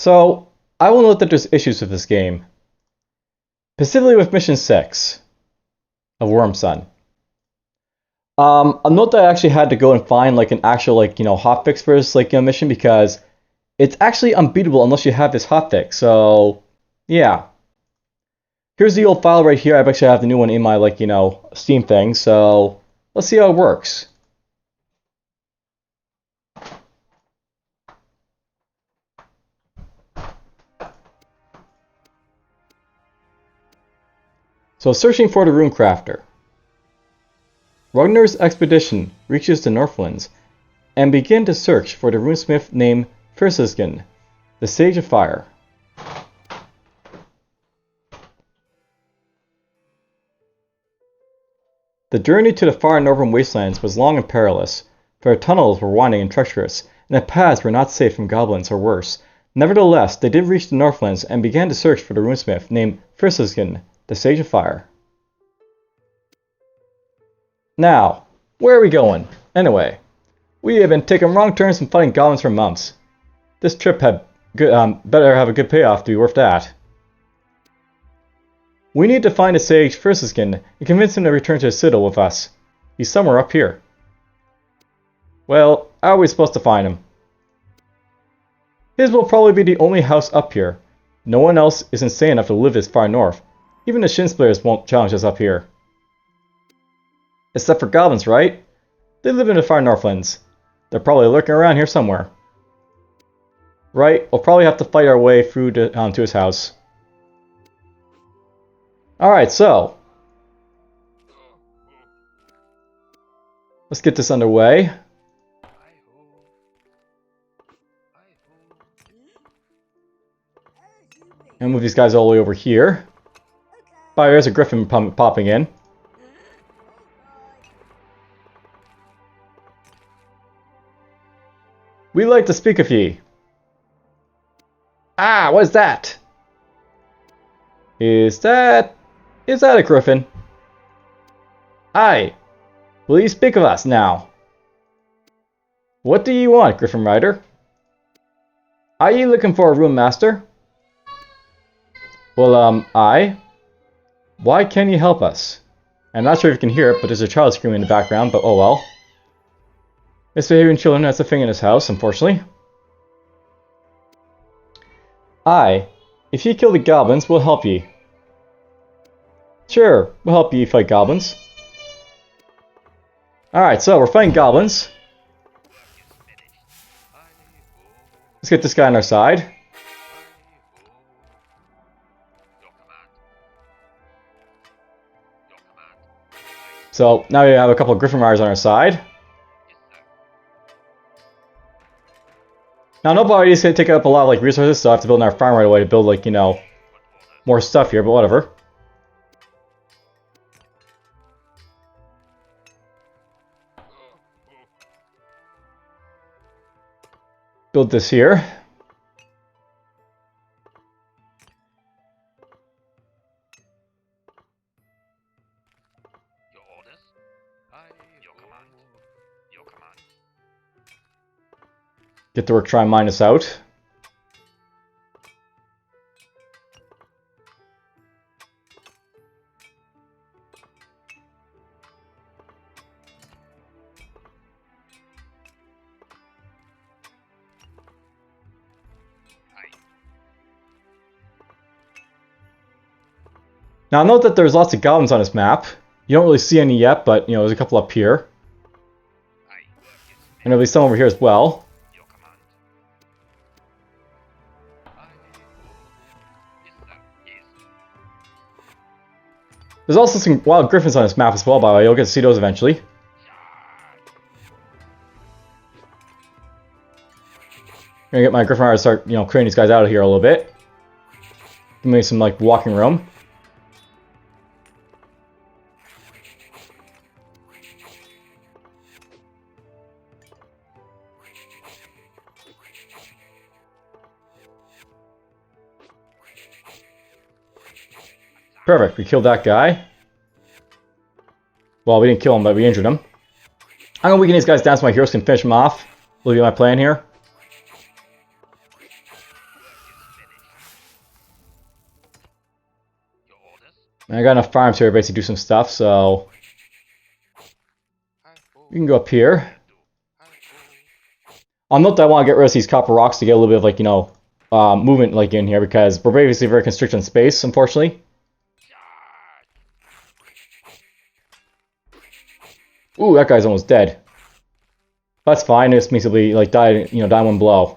So, I will note that there's issues with this game. Specifically with Mission 6 of Wyrmsun. I'll note that I actually had to go and find like an actual hotfix for this mission because it's actually unbeatable unless you have this hotfix. So, yeah. Here's the old file right here. I actually have the new one in my Steam thing. So, let's see how it works. So, searching for the Runecrafter. Ragnar's expedition reaches the Northlands and begin to search for the runesmith named Wyrmsun, the Sage of Fire. The journey to the far northern wastelands was long and perilous, for the tunnels were winding and treacherous, and the paths were not safe from goblins or worse. Nevertheless, they did reach the Northlands and began to search for the runesmith named Wyrmsun, the Sage of Fire. Now, where are we going? Anyway, we have been taking wrong turns and fighting goblins for months. This trip had better have a good payoff to be worth that. We need to find the sage Wyrmsun and convince him to return to the citadel with us. He's somewhere up here. Well, how are we supposed to find him? His will probably be the only house up here. No one else is insane enough to live this far north. Even the Shinsplayers won't challenge us up here. Except for goblins, right? They live in the far Northlands. They're probably lurking around here somewhere. Right, we'll probably have to fight our way through to his house. Alright, so. Let's get this underway. And move these guys all the way over here. Oh, there's a griffin popping in. We'd like to speak of ye. Ah, what is that? Is that a griffin? Aye. Will you speak of us now? What do you want, Griffin Rider? Are you looking for a room master? Well, aye. Why can't you help us? I'm not sure if you can hear it, but there's a child screaming in the background, but oh well. Misbehaving children, that's a thing in his house, unfortunately. Aye. If you kill the goblins, we'll help ye. Sure, we'll help you fight goblins. Alright, so we're fighting goblins. Let's get this guy on our side. So now we have a couple of Griffin Riders on our side. Now nobody's going to take up a lot of resources, so I have to build our farm right away to build more stuff here, but whatever. Build this here. Your orders? Your command. Your command. Get to work, try and mine us out. Now note that there's lots of goblins on this map. You don't really see any yet, but there's a couple up here. And there'll be some over here as well. There's also some wild griffins on this map as well, by the way. You'll get to see those eventually. I'm gonna get my griffin to start, clearing these guys out of here a little bit. Give me some walking room. Perfect, we killed that guy. Well, we didn't kill him, but we injured him. I'm gonna weaken these guys down so my heroes can finish them off. Will be my plan here. I got enough farms here basically to do some stuff, so we can go up here. I'll note that I want to get rid of these copper rocks to get a little bit of, like, you know, movement, like, in here, because we're basically very constricted in space, unfortunately. Ooh, that guy's almost dead. That's fine. It just means he'll be, like, die in one blow.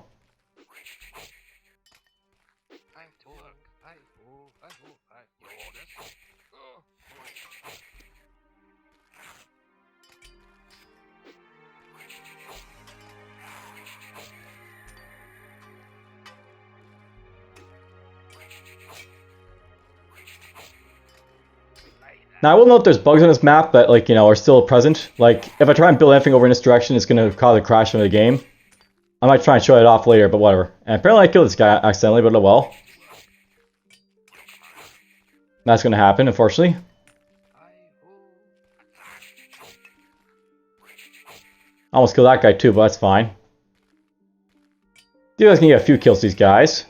Now, I will note there's bugs on this map that, like, you know, are still present. Like, if I try and build anything over in this direction, it's going to cause a crash in the game. I might try and show it off later, but whatever. And apparently I killed this guy accidentally, but oh well. That's going to happen, unfortunately. I almost killed that guy too, but that's fine. You guys can get a few kills, these guys.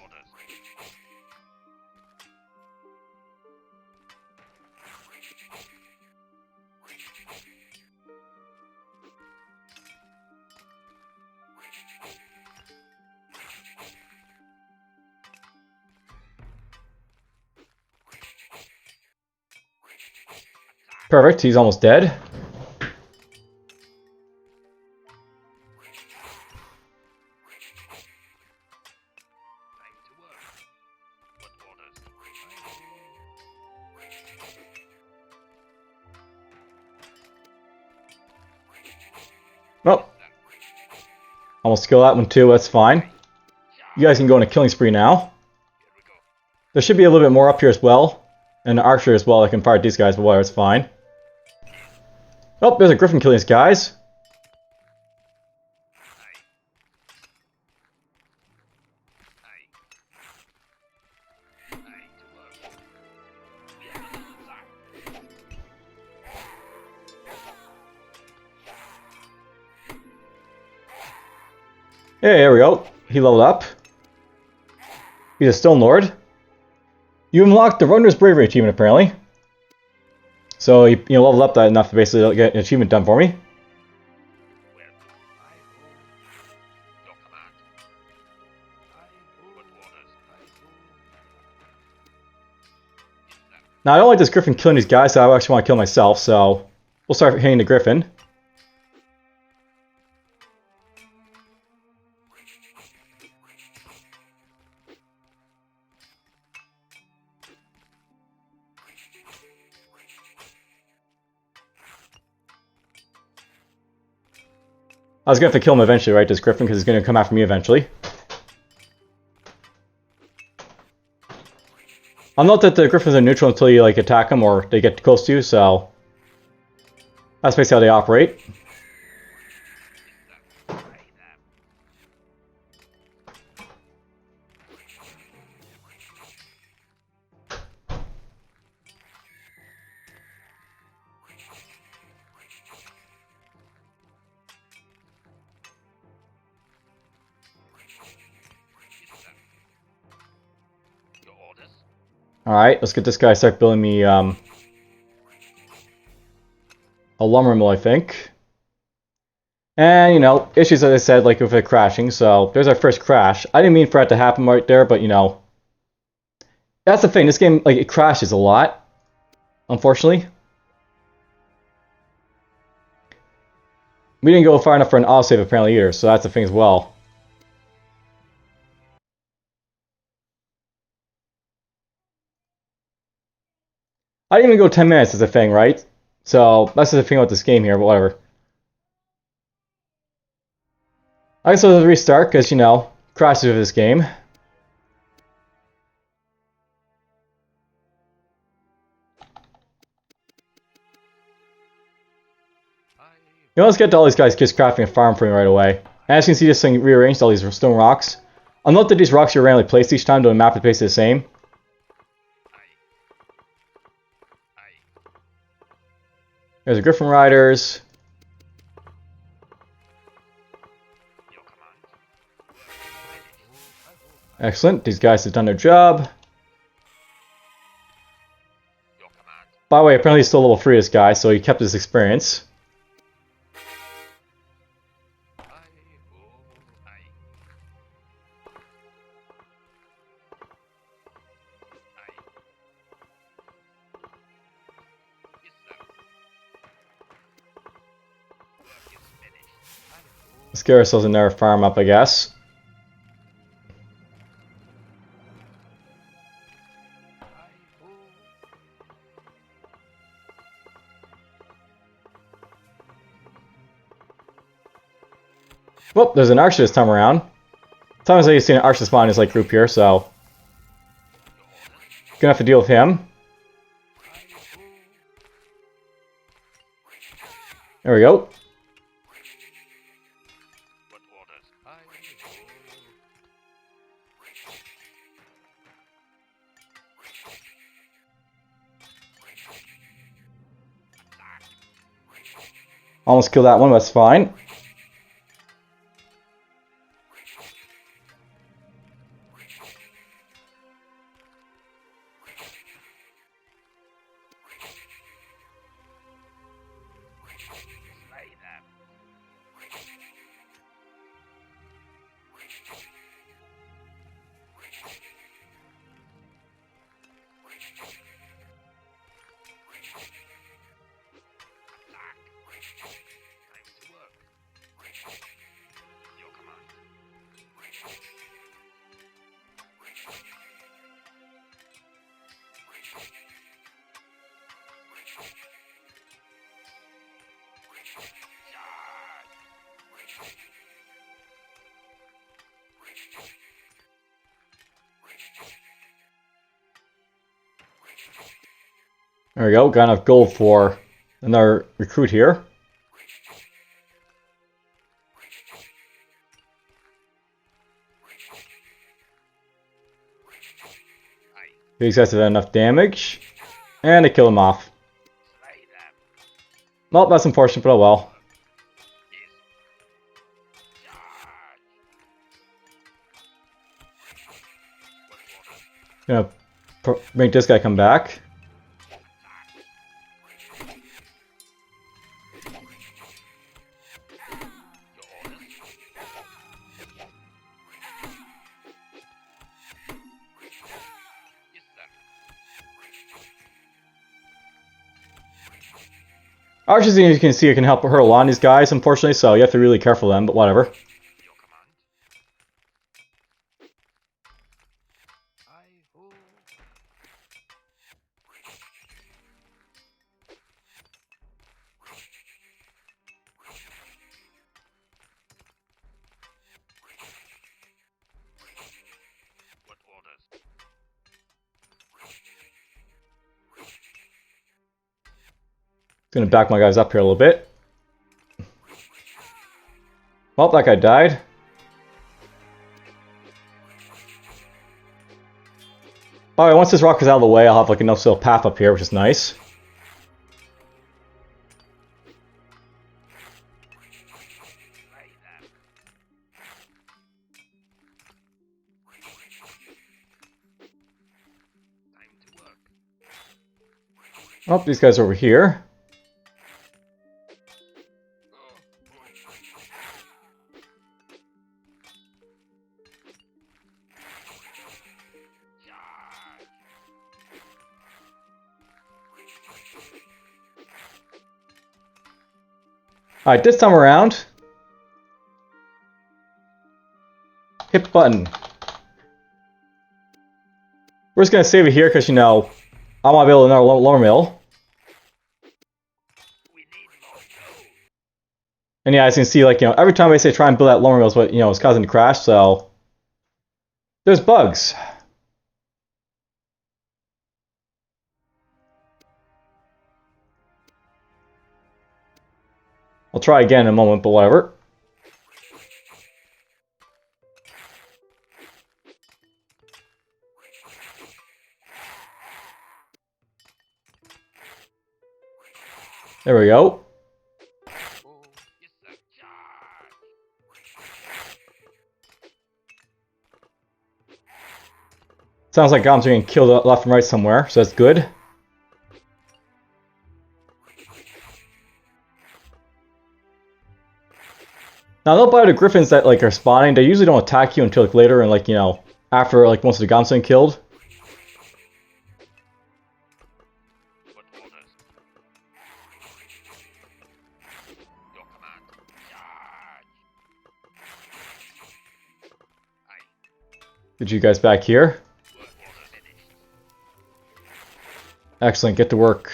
Perfect, he's almost dead. Oh, almost killed that one too, that's fine. You guys can go on a killing spree now. There should be a little bit more up here as well. And an archer as well that can fire at these guys, but whatever, it's fine. Oh, there's a griffin killing these guys. Hey, there we go. He leveled up. He's a Stone Lord. You unlocked the Runner's Bravery achievement, apparently. So, he leveled up that enough to basically get an achievement done for me. Now, I don't like this Griffin killing these guys, so I actually want to kill myself, so we'll start hitting the Griffin. I was going to have to kill him eventually, right, this Griffin, because he's going to come after me eventually. I'll note that the Griffins are neutral until you, like, attack them or they get close to you, so that's basically how they operate. Alright, let's get this guy to start building me a lumber mill, I think. And, issues, as I said, like with it crashing, so there's our first crash. I didn't mean for that to happen right there, but, that's the thing. This game, like, it crashes a lot, unfortunately. We didn't go far enough for an autosave, apparently, either, so that's the thing as well. I didn't even go 10 minutes as a thing, right? So, that's the thing about this game here, but whatever. I guess I'll restart, because, crashes of this game. Let's get to all these guys just crafting a farm for me right away. And as you can see, this thing rearranged all these stone rocks. I'll note that these rocks are randomly placed each time, though the map is basically the same. There's the Griffin Riders. Excellent. These guys have done their job. By the way, apparently he's still level 3, this guy, so he kept his experience. Let's get ourselves another farm up, I guess. Well, there's an archer this time around. Sometimes I see an archer spawn in this like group here, so gonna have to deal with him. There we go. Almost killed that one, but that's fine. There we go, got enough gold for another recruit here. These guys have done enough damage. And they kill him off. Well, that's unfortunate, but oh well. Gonna make this guy come back. Archers, as you can see, can help hurl on these guys, unfortunately, so you have to be really careful of them, but whatever. Gonna back my guys up here a little bit. Well, that guy died. Alright, once this rock is out of the way, I'll have like a nice little path up here, which is nice. Oh, these guys are over here. Alright, this time around, hit the button. We're just going to save it here because, you know, I want to build another lumber mill. And yeah, as you can see, like, you know, every time I say try and build that lumber mill is what, you know, is causing the crash, so there's bugs. I'll try again in a moment, but whatever. There we go. Sounds like goblins are getting killed left and right somewhere, so that's good. Now, they'll buy the griffins that like are spawning. They usually don't attack you until like later and like, you know, after like most of the Gamsun killed. What orders? Your command. Charge. Aye. Get you guys back here. Work order finished. Excellent. Get to work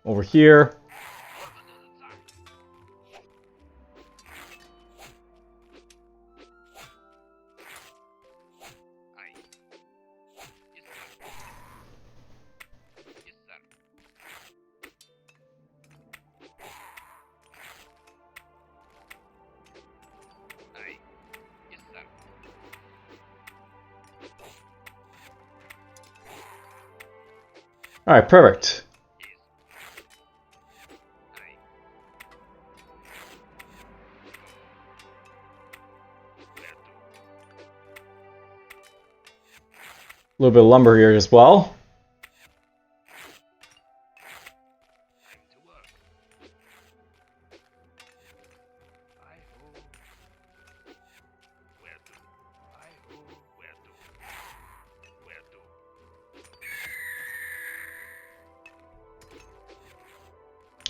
over here. Alright, perfect. A little bit of lumber here as well.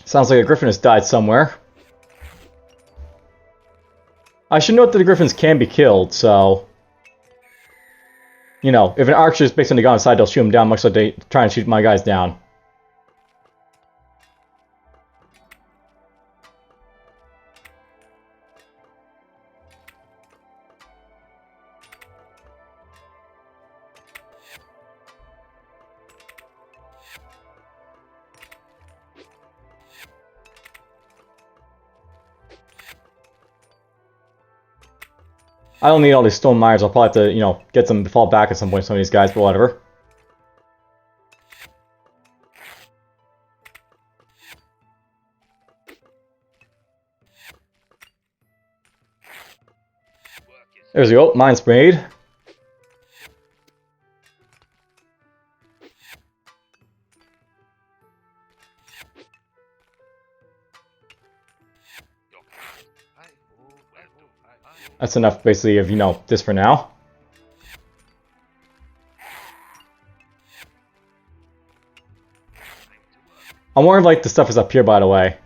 Sounds like a griffin has died somewhere. I should note that the griffins can be killed, so... You know, if an archer is based on the gun side, they'll shoot him down, much like they try and shoot my guys down. I don't need all these stone mines. I'll probably have to, you know, get them to fall back at some point, some of these guys, but whatever. There's the mines made. That's enough, basically, of, you know, this for now. I'm more like the stuff is up here, by the way.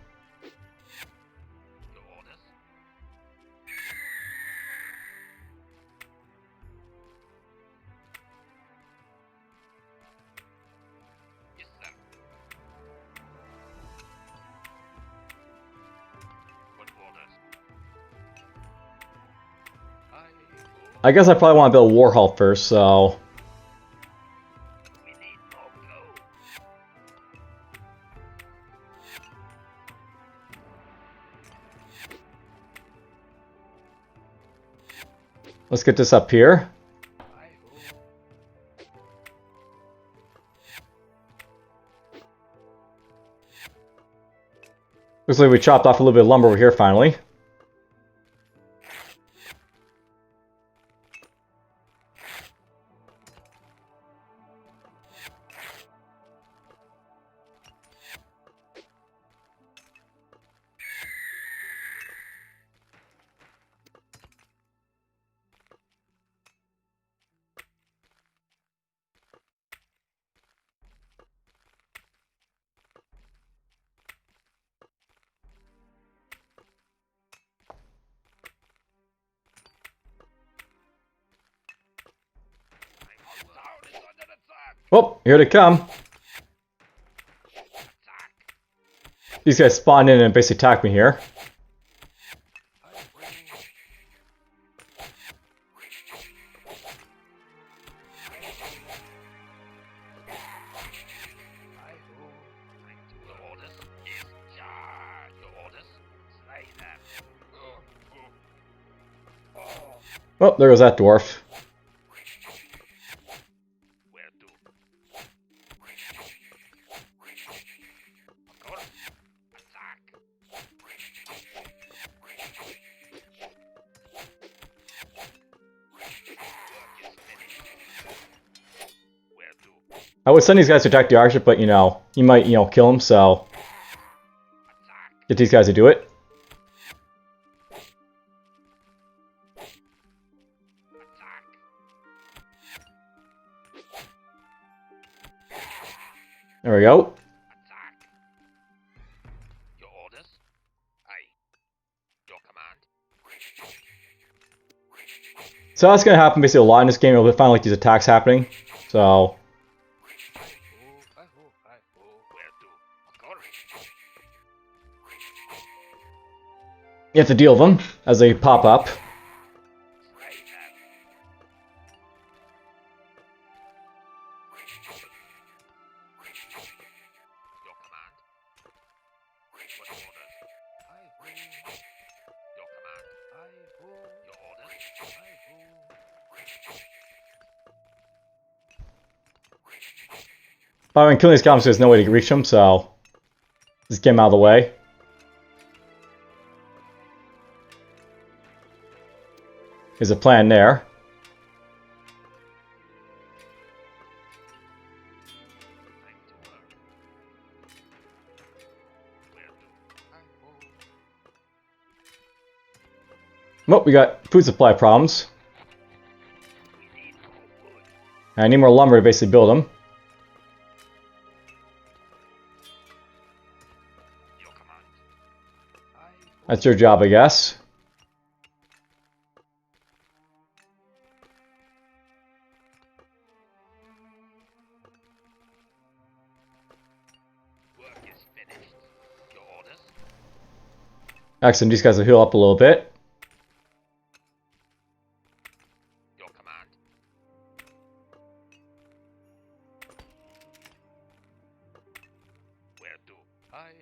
I guess I probably want to build a war hall first, so... Let's get this up here. Looks like we chopped off a little bit of lumber over here finally. Oh, here they come. These guys spawned in and basically attacked me here. Oh, there goes that dwarf. I would send these guys to attack the archer, but, you know, he might, you know, kill him, so... Get these guys to do it. There we go. Attack. Your orders? Aye. Your command. So that's gonna happen basically a lot in this game. You'll find like these attacks happening. So Where to? Of course. you have to deal with them as they pop up. Right then. Your command. What orders? Your command. Your orders? By the way, killing these goblins, there's no way to reach them, so just get them out of the way. There's a plan there. Time to work. Where to? Well, we got food supply problems. We need more wood. I need more lumber to basically build them. Your command. That's your job, I guess. Work is finished. Your orders? Excellent, these guys will heal up a little bit. Your command. Where to? Hi-ho.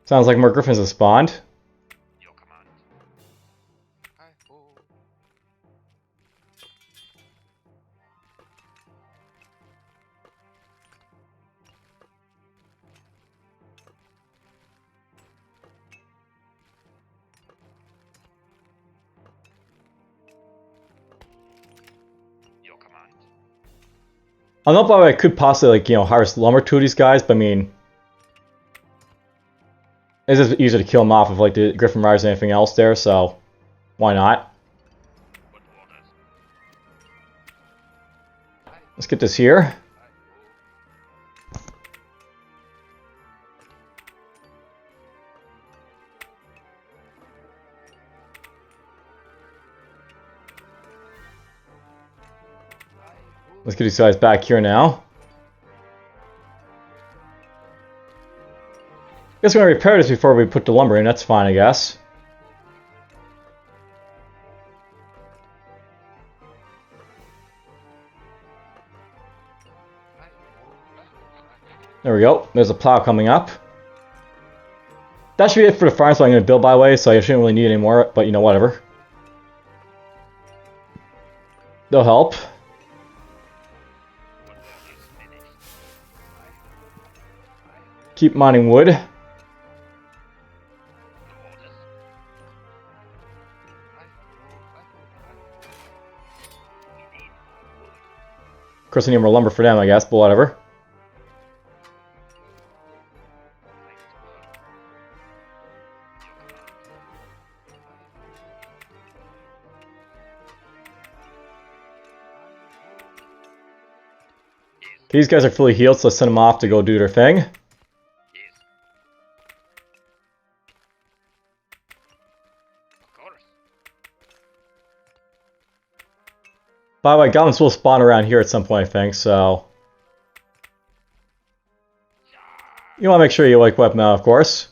Sounds like more griffins have spawned. Your command. Hi-ho. Your command. I don't know if I could possibly, like, harvest lumber to these guys, but I mean, it's just easier to kill them off with, like, the griffin riders and anything else there, so why not? What orders? Let's get this here. Let's get these guys back here now. Guess we're gonna repair this before we put the lumber in, that's fine, I guess. There we go. There's a plow coming up. That should be it for the farm, so I'm going to build by the way, so I shouldn't really need any more, but whatever. They'll help. Keep mining wood. Of course I need more lumber for them, I guess, but whatever. These guys are fully healed, so let's send them off to go do their thing. Yes. Of course. By the way, goblins will spawn around here at some point, I think, so... You want to make sure you wipe them out, of course.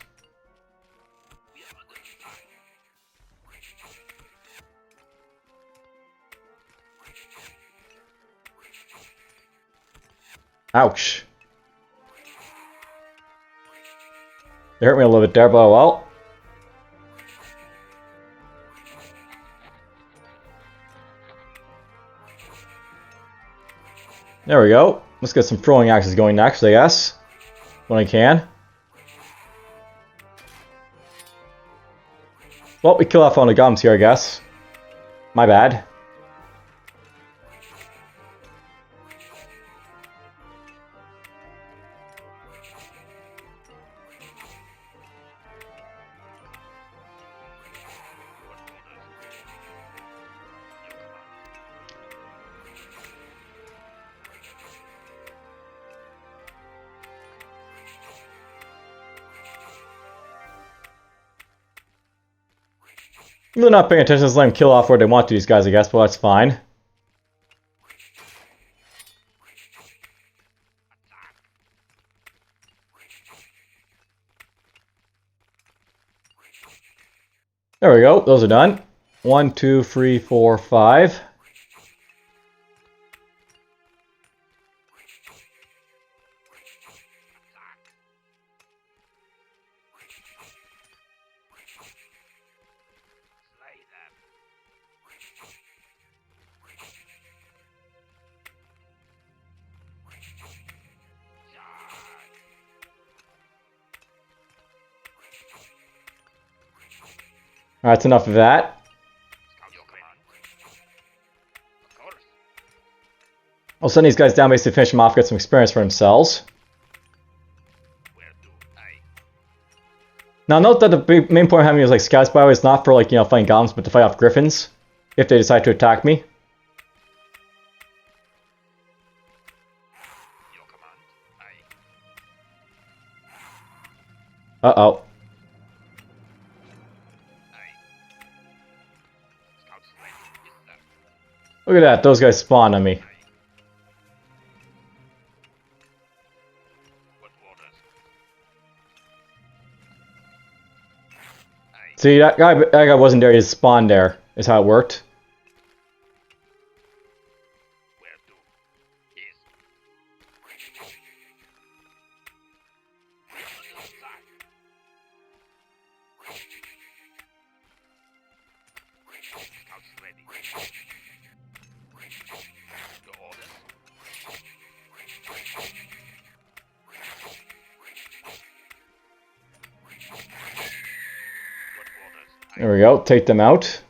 Ouch. They hurt me a little bit there, but oh well. There we go. Let's get some throwing axes going next, I guess. When I can. Well, we kill off one of the goblins here, I guess. My bad. They're not paying attention, just let them kill off where they want to, these guys, I guess, but that's fine. There we go, those are done. 1, 2, 3, 4, 5. Alright, that's enough of that. I'll send these guys down basically to finish them off, get some experience for themselves. Now note that the main point of having is like scouts, by the way, is not for like, you know, fighting goblins, but to fight off griffins if they decide to attack me. Uh-oh. Look at that, those guys spawned on me. See, that guy wasn't there, he just spawned there, is how it worked. There we go, take them out.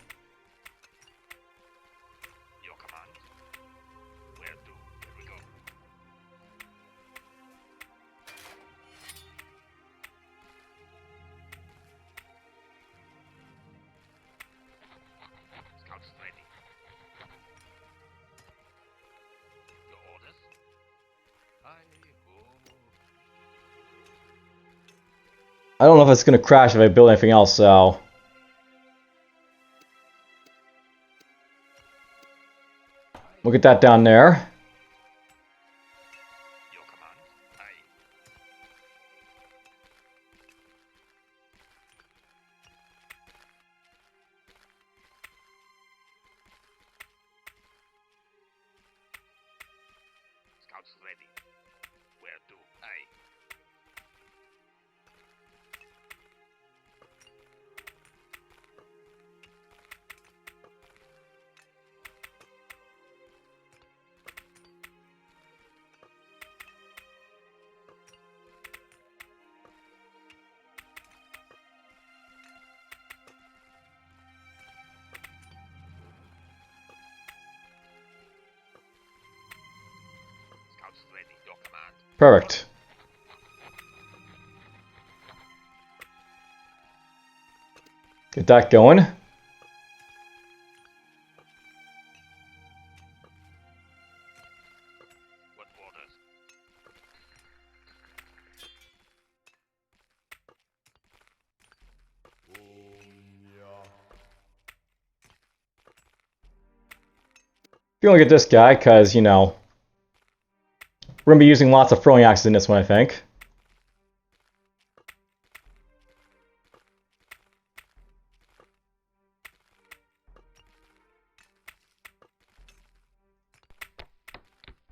I don't know if it's going to crash if I build anything else, so... We'll get that down there. Perfect. Get that going. If you want to get this guy, because, you know, we're going to be using lots of throwing axes in this one, I think.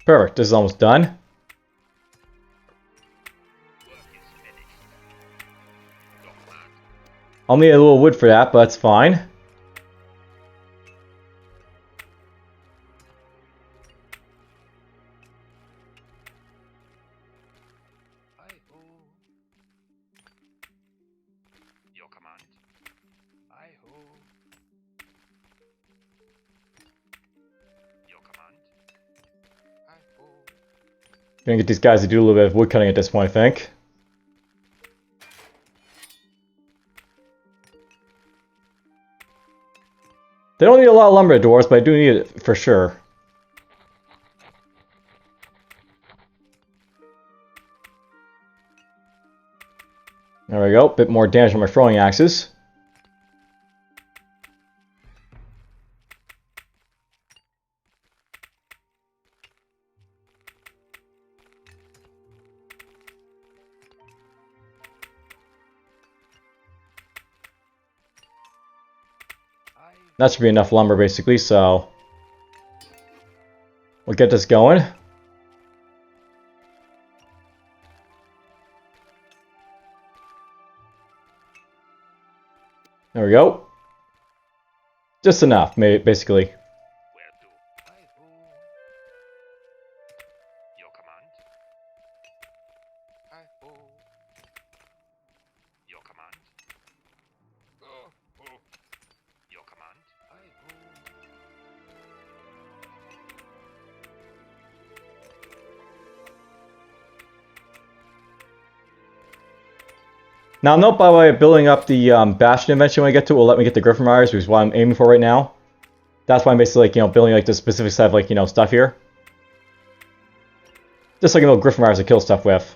Perfect, this is almost done. I'll need a little wood for that, but that's fine. Gonna get these guys to do a little bit of wood cutting at this point, I think. They don't need a lot of lumber dwarves, but I do need it for sure. There we go, bit more damage on my throwing axes. That should be enough lumber, basically, so... we'll get this going. There we go. Just enough, basically. Where do I go? Your command. I go. Your command. Oh, oh. Your command. I go. Now, note by the way, building up the Bastion eventually when I get to it will let me get the Griffin Riders, which is what I'm aiming for right now. That's why I'm basically, like, you know, building like the specific set of, like, you know, stuff here. Just like, you know, Griffin Riders to kill stuff with.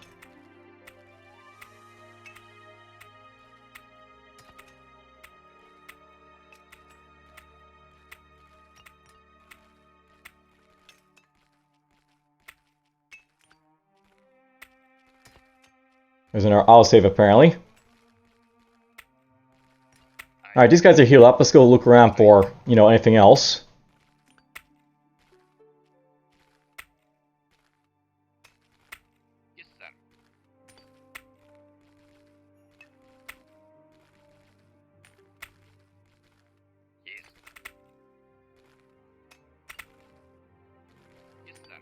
There's an autosave apparently. Alright, these guys are healed up. Let's go look around for, you know, anything else. Yes, sir. Yes. Yes, sir.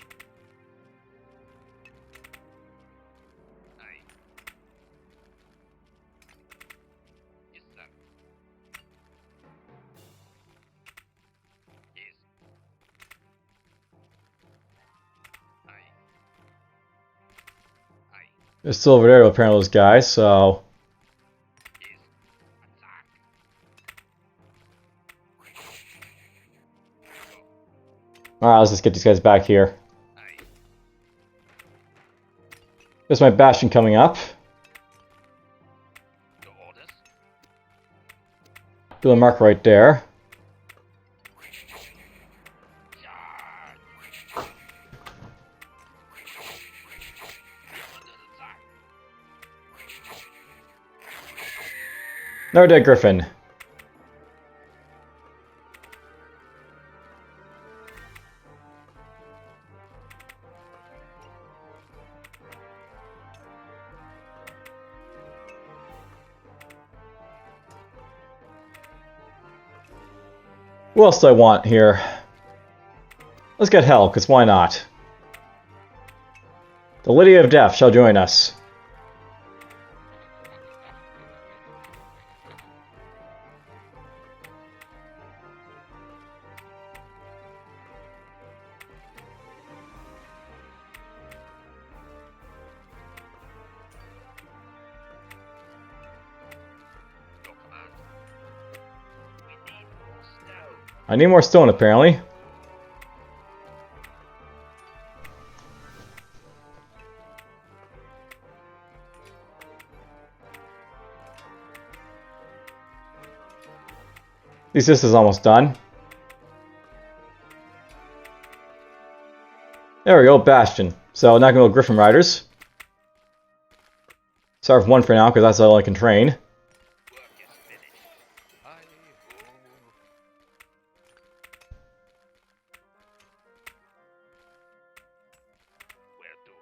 Aye. Yes, sir. Yes. Aye. Aye. They're still over there, apparently, those guys, so... Yes. Attack. Alright, let's just get these guys back here. Aye. There's my Bastion coming up. Your orders. Do a mark right there. Charge. Under attack. Another dead Griffin. What else do I want here? Let's get Hell, because why not? The Lady of Death shall join us. Your command. We need more stone. I need more stone, apparently. At least this is almost done. There we go, Bastion. So not gonna go Griffin Riders. Start with one for now, because that's all I can train. Work is finished. I go. Where do?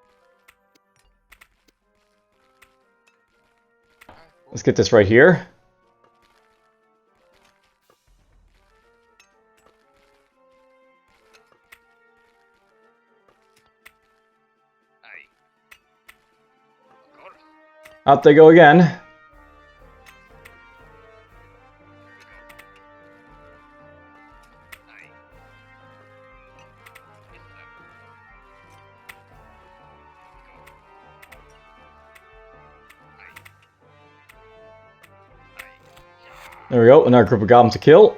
I go. Let's get this right here. Aye. Of course. Out they go again. Aye. Yes, sir. Aye. Aye. There we go, another group of goblins to kill.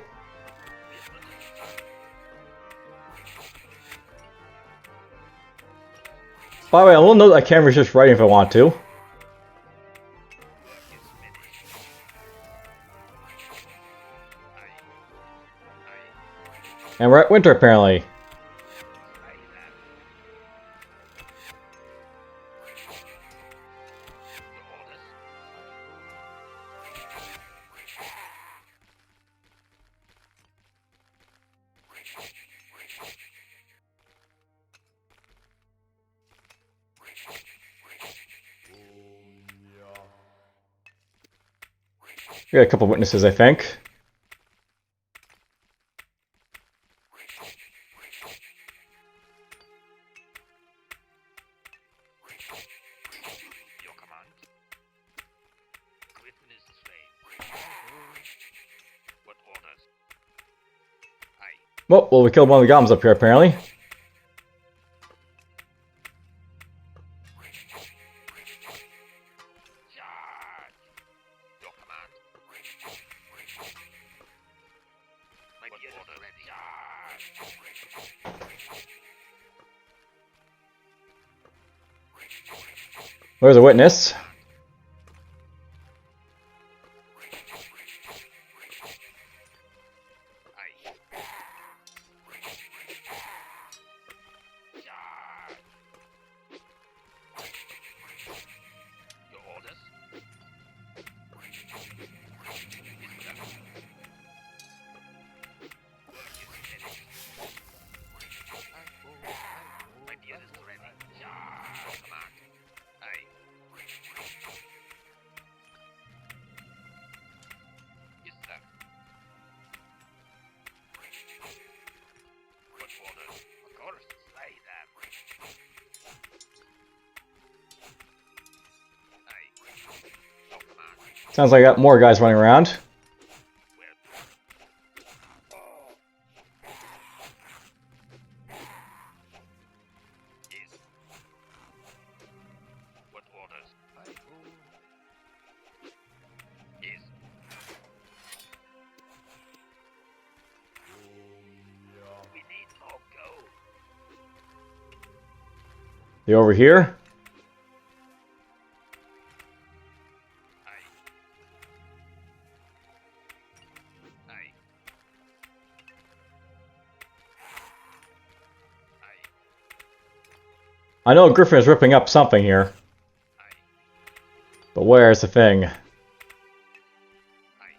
By the way, I will note I can resist writing if I want to. And we're at winter, apparently. We got a couple witnesses, I think. Your command. Griffin is slain. What orders? Aye. Well, we killed one of the goblins up here, apparently. Charge! Your command. My beard is ready. Charge! Where's a witness? Aye. Charge! Your orders? My beard is ready. Charge! Command. Aye. Yes, sir. What orders? Of course. Slay them. Aye. Your command. Sounds like I got more guys running around. Where? Yes. What orders? Aye. Yes. We need more gold. They over here? Aye. Aye. Aye. I know Griffin is ripping up something here. Aye. But where's the thing? Aye. Aye.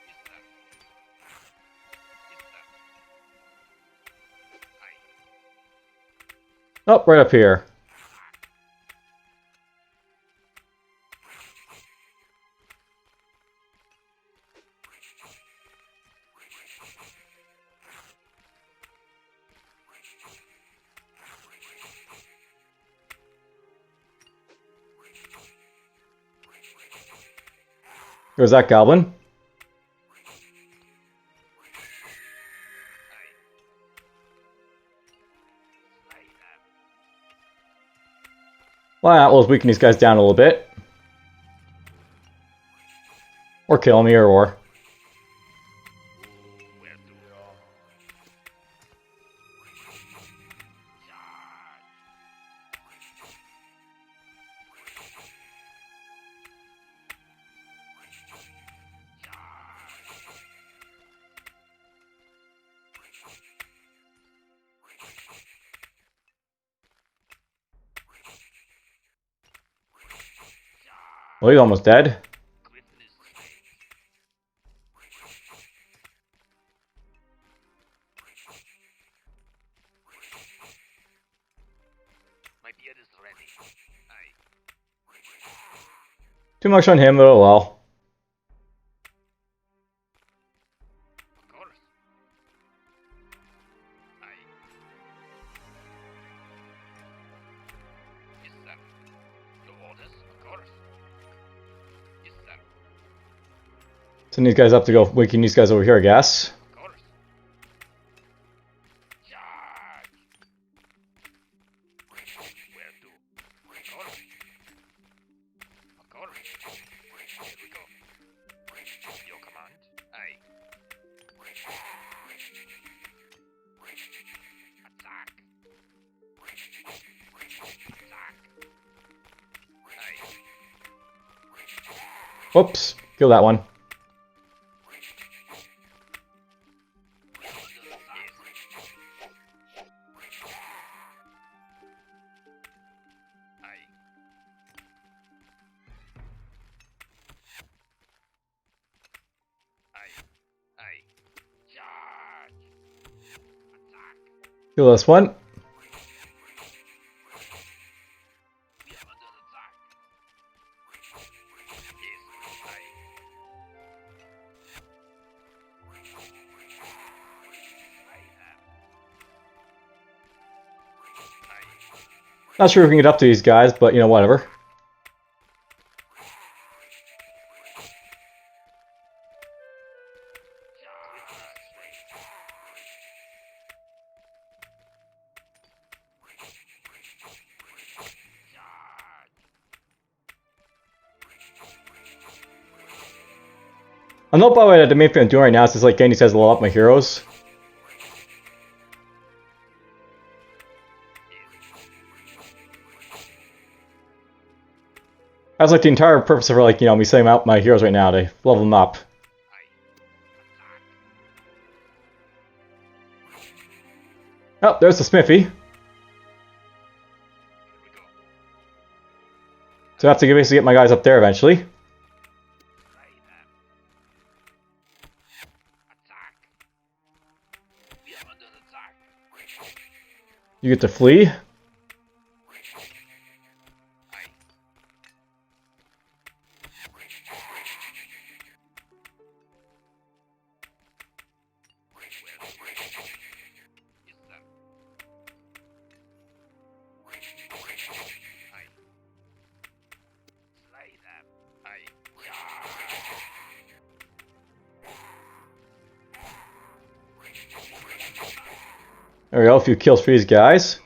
Yes, sir. Yes, sir. Aye. Oh, right up here. There's that goblin. Slay them. Why not? We'll weaken these guys down a little bit. Or kill them, either or. Where to? Well, he's almost dead. Griffin is slain. My beard is ready. Aye. Too much on him, but oh well. Of course. Aye. Yes, sir. Your orders? Of course. Yes, sir. Send these guys up to go weaken these guys over here, I guess. Of course. Charge! Where to? Of course. Of course. Here we go. Your command? Aye. Attack! Attack! Aye. Whoops. Kill that one. Aye. Aye. Aye. Charge! Attack! Kill this one. Not sure if we can get up to these guys, but you know, whatever. I know, by the way, that the main thing I'm doing right now is just like getting these guys to level up my heroes. That's like the entire purpose of like, you know, me setting out my heroes right now to level them up. Oh, there's the smithy. So I have to basically get my guys up there eventually. You get to flee. There we go, a few kills for these guys.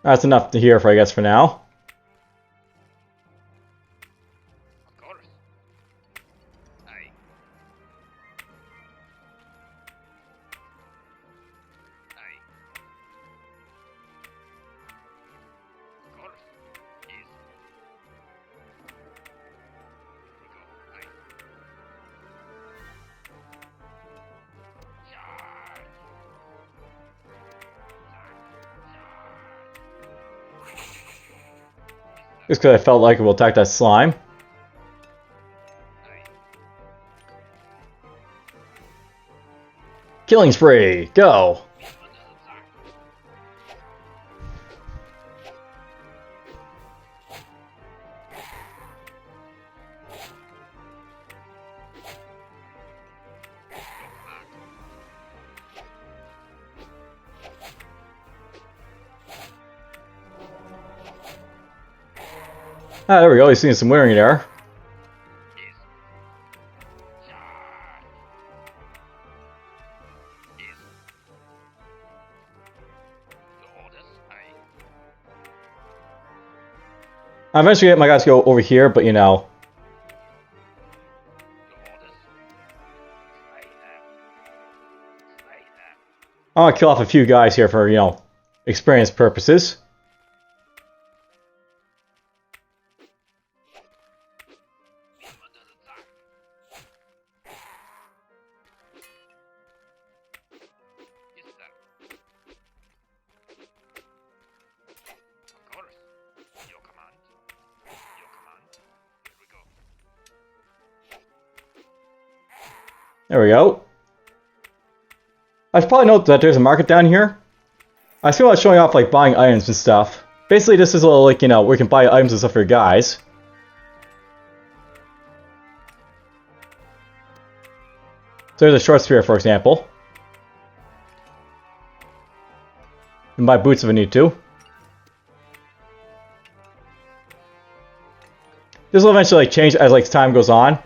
That's enough to hear for, I guess, for now. Just because I felt like it will attack that slime. Killing spree, go! Ah, there we go, he's seeing some wiring there. I eventually get my guys to go over here, but you know. I want to kill off a few guys here for, you know, experience purposes. There we go. I should probably note that there's a market down here. I feel like showing off like buying items and stuff. Basically, this is a little like, you know, where you can buy items and stuff for your guys. So there's a short spear, for example. You can buy boots if I need to. This will eventually like change as like time goes on.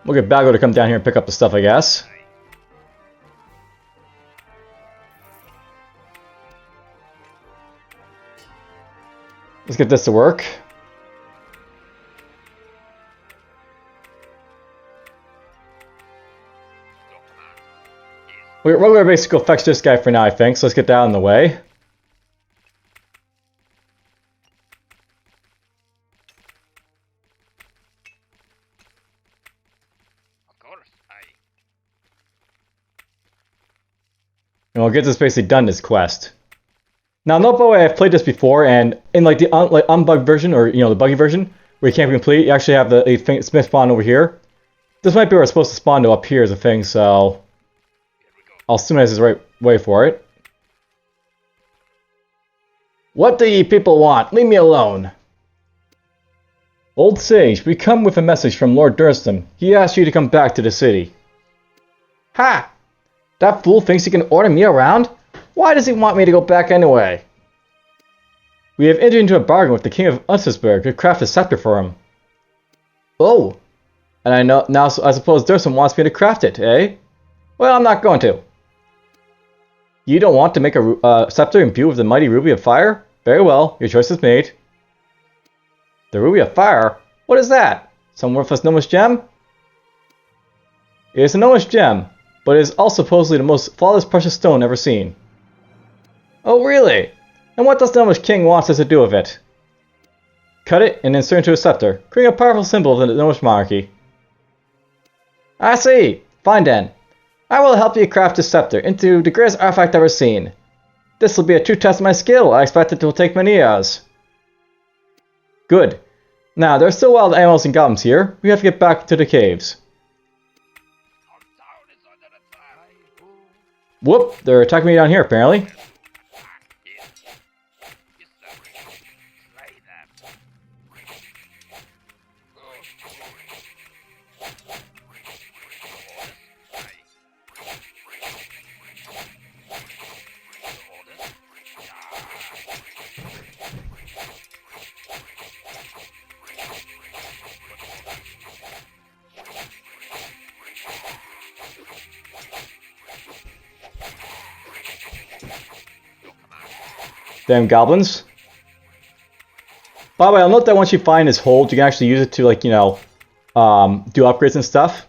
We'll get Bago to come down here and pick up the stuff, I guess. Let's get this to work. We're going to basically go fetch this guy for now, I think, so let's get that out of the way. we'll get this basically done, this quest. Now, note by the way, I've played this before, and in like the unbugged version, or the buggy version, where you can't complete, you actually have the smith spawn over here. This might be where it's supposed to spawn to up here as a thing, so I'll assume this is the right way for it. What do ye people want? Leave me alone. Old Sage, we come with a message from Lord Durston. He asked you to come back to the city. Ha! That fool thinks he can order me around? Why does he want me to go back anyway? We have entered into a bargain with the King of Unsersburg to craft a scepter for him. Oh! And I know now. I suppose Durston wants me to craft it, eh? Well, I'm not going to. You don't want to make a scepter imbued with the mighty Ruby of Fire? Very well, your choice is made. The Ruby of Fire? What is that? Some worthless gnomish gem? It is a gnomish gem, but it is also supposedly the most flawless precious stone ever seen. Oh, really? And what does the gnomish king want us to do with it? Cut it and insert it into a scepter, creating a powerful symbol of the gnomish monarchy. I see. Fine then. I will help you craft this scepter into the greatest artifact ever seen. This will be a true test of my skill. I expect it will take many years. Good. Now, there are still wild animals and goblins here. We have to get back to the caves. Whoop! They're attacking me down here, apparently. Damn goblins. By the way, I'll note that once you find his hold, you can actually use it to, like, do upgrades and stuff.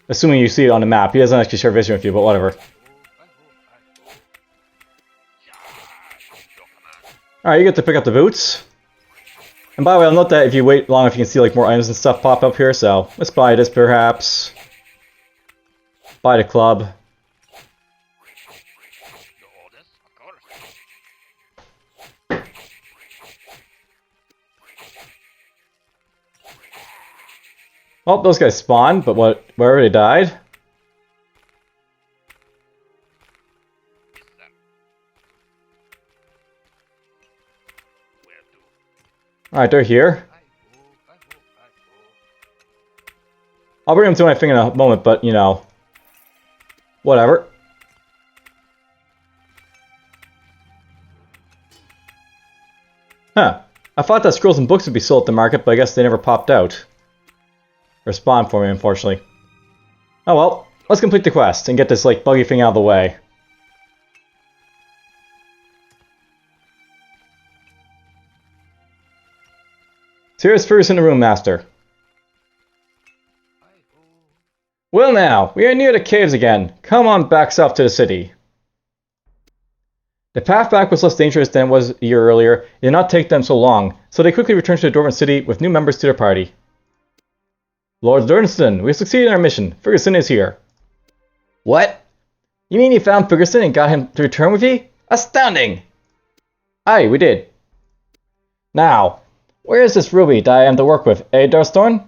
Assuming you see it on the map. He doesn't actually share vision with you, but whatever. Alright, you get to pick up the boots. And by the way, I'll note that if you wait long enough, you can see, like, more items and stuff pop up here, so let's buy this, perhaps. Buy the club. Oh, those guys spawned, but wherever they died? Alright, they're here. I'll bring them to my thing in a moment, but, whatever. Huh. I thought that scrolls and books would be sold at the market, but I guess they never popped out. Or spawned for me, unfortunately. Oh well, let's complete the quest and get this, like, buggy thing out of the way. So here's Wyrmsun the Room Master. Well now, we are near the caves again. Come on back south to the city. The path back was less dangerous than it was a year earlier. It did not take them so long, so they quickly returned to the Dwarven city with new members to their party. Lord Durston, we have succeeded in our mission. Wyrmsun is here. What? You mean you found Wyrmsun and got him to return with you? Astounding! Aye, we did. Now, where is this ruby that I am to work with, eh, Durston?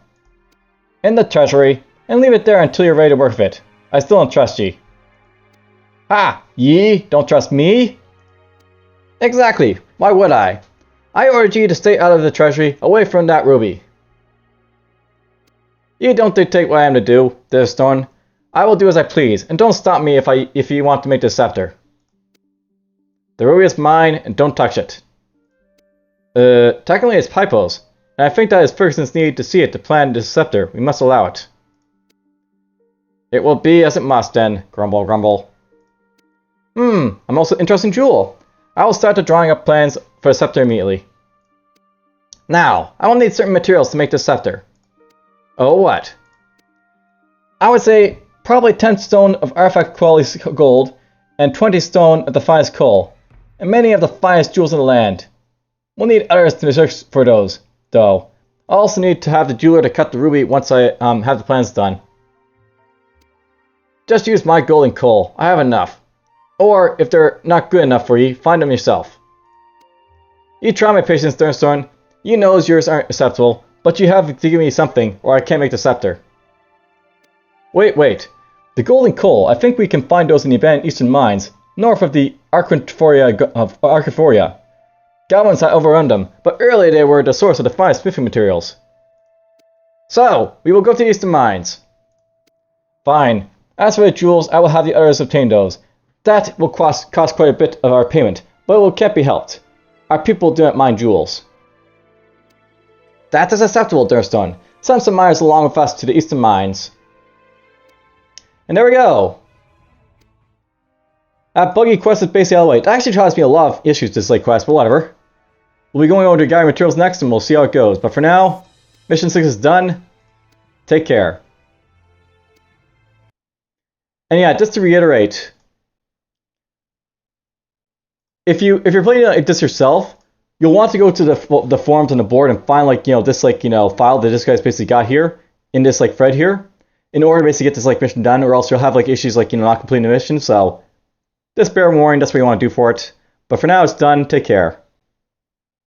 In the treasury, and leave it there until you're ready to work with it. I still don't trust ye. Ha! Ye don't trust me? Exactly. Why would I? I ordered ye to stay out of the treasury, away from that ruby. You don't dictate what I am to do, Durston. I will do as I please, and don't stop me if you want to make this scepter. The ruby is mine, and don't touch it. Technically it's Pipo's, and I think that is Wyrmsun's need to see it to plan this scepter. We must allow it. It will be as it must then, grumble, grumble. I'm also interested in Jewel. I will start the drawing up plans for a scepter immediately. Now, I will need certain materials to make this scepter. Oh, what? I would say probably 10 stone of artifact quality gold, and 20 stone of the finest coal, and many of the finest jewels in the land. We'll need others to search for those, though. I'll also need to have the jeweler to cut the ruby once I have the plans done. Just use my gold and coal. I have enough. Or, if they're not good enough for you, find them yourself. You try my patience, Thunderstorm. You know yours aren't acceptable, but you have to give me something, or I can't make the scepter. Wait. The gold and coal, I think we can find those in the abandoned eastern mines, north of the Archiphoria. Goblins had overrun them, but earlier they were the source of the finest smithing materials. So, we will go to the eastern mines. Fine. As for the jewels, I will have the others obtain those. That will cost quite a bit of our payment, but it can't be helped. Our people do not mind jewels. That is acceptable, Durstone. Send some miners along with us to the eastern mines. And there we go. That buggy quest is basically all the way. That actually caused me a lot of issues, this like quest, but whatever. We'll be going over to gathering materials next and we'll see how it goes. But for now, mission 6 is done. Take care. And yeah, just to reiterate, if you're playing like this yourself, you'll want to go to the forums on the board and find this file that this guy's basically got here in this thread here, in order to basically get this mission done, or else you'll have issues not completing the mission. So just bear warning, that's what you want to do for it. But for now, it's done. Take care.